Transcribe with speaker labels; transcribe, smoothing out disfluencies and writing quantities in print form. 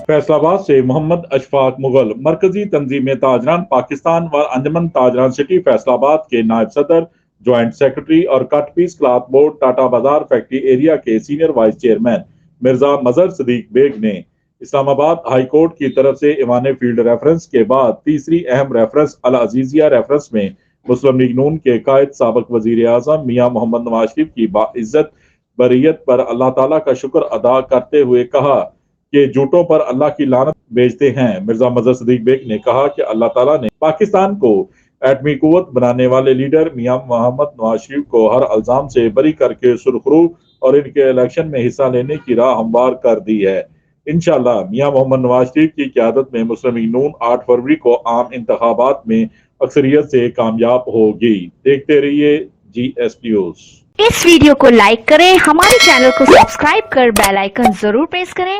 Speaker 1: फैसला आबाद से मोहम्मद अशफाक मुगल मरकजी तंजीम ताजरान पाकिस्तान व अंजमन ताजरान सिटी फैसलाबाद के नायब सदर, ज्वाइंट सेक्रेटरी और cut piece cloth board Tata बाजार फैक्ट्री एरिया के senior vice chairman Mirza Mazhar Sadiq Baig ने इस्लामाबाद हाई कोर्ट की तरफ से ईवान फील्ड रेफरेंस के बाद तीसरी अहम रेफरेंस अल अजीजिया रेफरेंस में मुस्लिम लीग नून के कायद साबिक वजीर आजम मियां मोहम्मद नवाज शरीफ की बाइज्जत बरीयत पर अल्लाह ताला का शुक्र अदा करते हुए कहा कि झूठों पर अल्लाह की लानत भेजते हैं। मिर्जा मजहर सदीक बेग ने कहा कि अल्लाह ताला ने पाकिस्तान को एटमी कुव्वत बनाने वाले लीडर मियां मोहम्मद नवाज शरीफ को हर इल्जाम से बरी करके सुरखरू और इनके इलेक्शन में हिस्सा लेने की राह हमवार कर दी है। इंशाअल्लाह मियां मोहम्मद नवाज शरीफ की क़यादत में मुस्लिम लीग नून 8 फरवरी को आम इंतखाबात में अक्सरियत से कामयाब होगी। देखते रहिए GS न्यूज़।
Speaker 2: इस वीडियो को लाइक करें, हमारे चैनल को सब्सक्राइब कर बेल आइकन जरूर प्रेस करें।